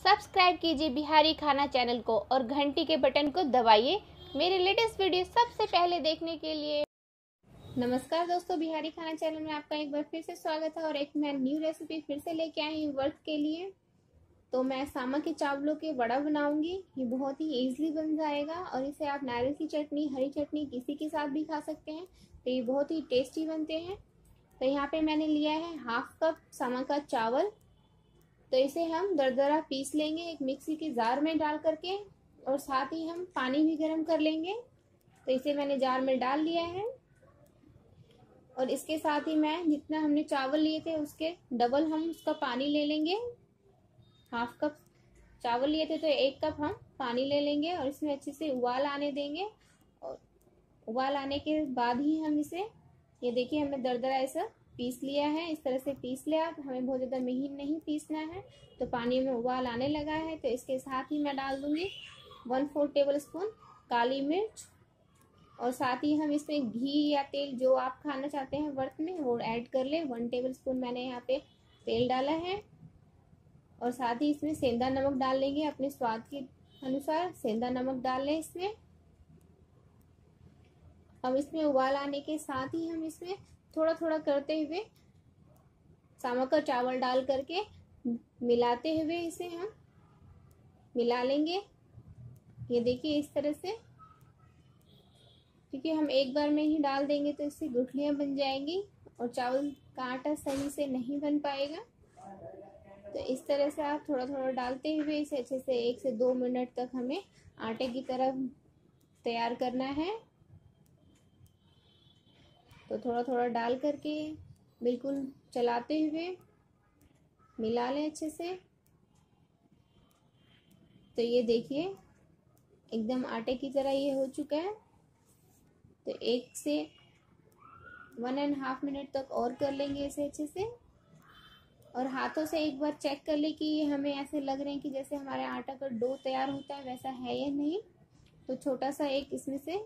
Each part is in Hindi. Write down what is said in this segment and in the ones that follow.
सब्सक्राइब कीजिए बिहारी खाना चैनल को और घंटी के बटन को दबाइए मेरे लेटेस्ट वीडियो सबसे पहले देखने के लिए। नमस्कार दोस्तों, बिहारी खाना चैनल में आपका एक बार फिर से स्वागत है और एक मैं न्यू रेसिपी फिर से लेके आई हूँ वर्क के लिए। तो मैं सामा के चावलों के वड़ा बनाऊंगी। ये बहुत ही इजीली बन जाएगा और इसे आप नारियल की चटनी, हरी चटनी किसी के साथ भी खा सकते हैं। तो ये बहुत ही टेस्टी बनते हैं। तो यहाँ पे मैंने लिया है हाफ कप सामा का चावल। तो इसे हम दरदरा पीस लेंगे एक मिक्सी के जार में डाल करके, और साथ ही हम पानी भी गर्म कर लेंगे। तो इसे मैंने जार में डाल लिया है और इसके साथ ही मैं जितना हमने चावल लिए थे उसके डबल हम उसका पानी ले लेंगे। हाफ कप चावल लिए थे तो 1 कप हम पानी ले लेंगे और इसमें अच्छे से उबाल आने देंगे। और उबाल आने के बाद ही हम इसे, ये देखिए हमने दरदरा ऐसा पीस लिया है। इस तरह से पीस लिया। हमें बहुत ज़्यादा महीन नहीं पीसना है। तो पानी में उबाल आने लगा है तो इसके साथ ही मैं डाल दूंगी 1/4 टेबल स्पून काली मिर्च, और साथ ही हम इसमें घी या तेल जो आप खाना चाहते हैं वर्क में वो ऐड कर ले। 1 टेबल स्पून मैंने यहाँ पे तेल डाला है और साथ ही इसमें सेंधा नमक डाल लेंगे अपने स्वाद के अनुसार। सेंधा नमक डाल लें इसमें। अब इसमें उबाल आने के साथ ही हम इसमें थोड़ा थोड़ा करते हुए सामा का चावल डाल करके मिलाते हुए इसे हम मिला लेंगे। ये देखिए इस तरह से, क्योंकि हम एक बार में ही डाल देंगे तो इससे गुठलियां बन जाएंगी और चावल का आटा सही से नहीं बन पाएगा। तो इस तरह से आप थोड़ा थोड़ा डालते हुए इसे अच्छे से 1 से 2 मिनट तक हमें आटे की तरह तैयार करना है। तो थोड़ा थोड़ा डाल करके बिल्कुल चलाते हुए मिला लें अच्छे से। तो ये देखिए एकदम आटे की तरह ये हो चुका है। तो 1 से 1.5 मिनट तक और कर लेंगे इसे अच्छे से, और हाथों से एक बार चेक कर ले कि ये हमें ऐसे लग रहे हैं कि जैसे हमारे आटा का डो तैयार होता है वैसा है या नहीं। तो छोटा सा एक इसमें से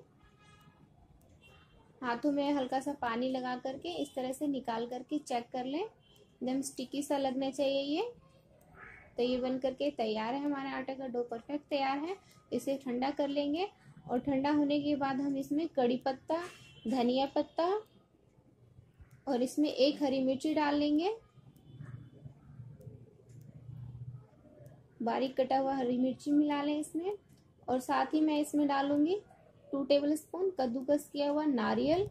हाथों में हल्का सा पानी लगा करके इस तरह से निकाल करके चेक कर लें। एकदम स्टिकी सा लगना चाहिए ये। तो ये बन करके तैयार है, हमारा आटा का डो परफेक्ट तैयार है। इसे ठंडा कर लेंगे और ठंडा होने के बाद हम इसमें कड़ी पत्ता, धनिया पत्ता और इसमें 1 हरी मिर्ची डाल लेंगे। बारीक कटा हुआ हरी मिर्ची मिला लें इसमें, और साथ ही मैं इसमें डालूंगी 2 टेबल स्पून कद्दूकस किया हुआ नारियल।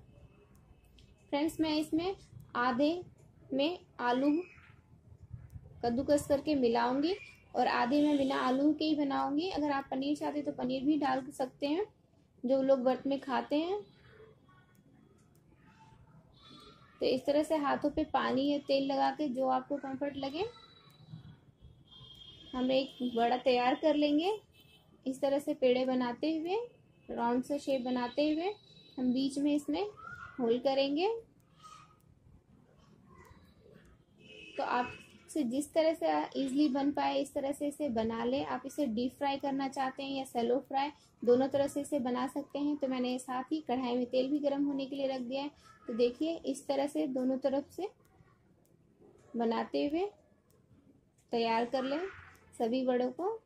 फ्रेंड्स, मैं इसमें आधे में आलू कद्दूकस करके मिलाऊंगी और आधे में बिना आलू के ही बनाऊंगी। अगर आप पनीर चाहते तो पनीर भी डाल सकते हैं, जो लोग व्रत में खाते हैं। तो इस तरह से हाथों पे पानी या तेल लगा के जो आपको कंफर्ट लगे हम एक बड़ा तैयार कर लेंगे। इस तरह से पेड़े बनाते हुए, राउंड से शेप बनाते हुए हम बीच में इसमें होल करेंगे। तो आपसे जिस तरह से इजीली बन पाए इस तरह से इसे बना लें। आप इसे डीप फ्राई करना चाहते हैं या सेलो फ्राई, दोनों तरह से इसे बना सकते हैं। तो मैंने साथ ही कढ़ाई में तेल भी गर्म होने के लिए रख दिया है। तो देखिए इस तरह से दोनों तरफ से बनाते हुए तैयार कर लें सभी बड़ों को।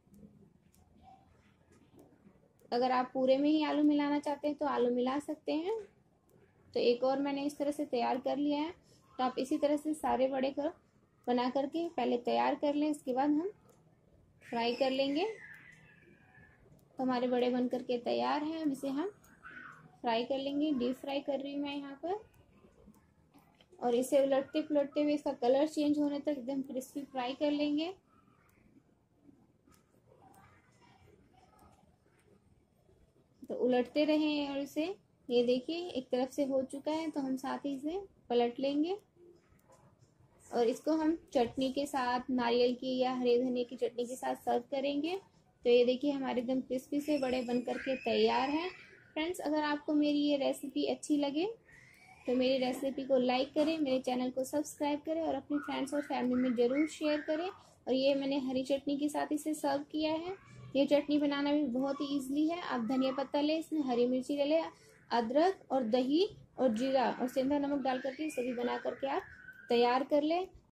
अगर आप पूरे में ही आलू मिलाना चाहते हैं तो आलू मिला सकते हैं। तो एक और मैंने इस तरह से तैयार कर लिया है। तो आप इसी तरह से सारे बड़े को बना करके पहले तैयार कर लें, इसके बाद हम फ्राई कर लेंगे। तो हमारे बड़े बन करके तैयार हैं। अब इसे हम फ्राई कर लेंगे। डीप फ्राई कर रही हूँ मैं यहाँ पर, और इसे उलटते पुलटते हुए इसका कलर चेंज होने तक एकदम क्रिस्पी फ्राई कर लेंगे। तो उलटते रहें और इसे, ये देखिए एक तरफ से हो चुका है तो हम साथ ही इसे पलट लेंगे और इसको हम चटनी के साथ, नारियल की या हरे धनिया की चटनी के साथ सर्व करेंगे। तो ये देखिए हमारे एकदम क्रिस्पी से बड़े बन करके तैयार हैं। फ्रेंड्स, अगर आपको मेरी ये रेसिपी अच्छी लगे तो मेरी रेसिपी को लाइक करें, मेरे चैनल को सब्सक्राइब करें और अपनी फ्रेंड्स और फैमिली में ज़रूर शेयर करें। और ये मैंने हरी चटनी के साथ इसे सर्व किया है। ये चटनी बनाना भी बहुत ही ईजिली है। आप धनिया पत्ता लें, इसमें हरी मिर्ची ले लें, अदरक और दही और जीरा और सेंधा नमक डाल करके सभी बना करके आप तैयार कर लें।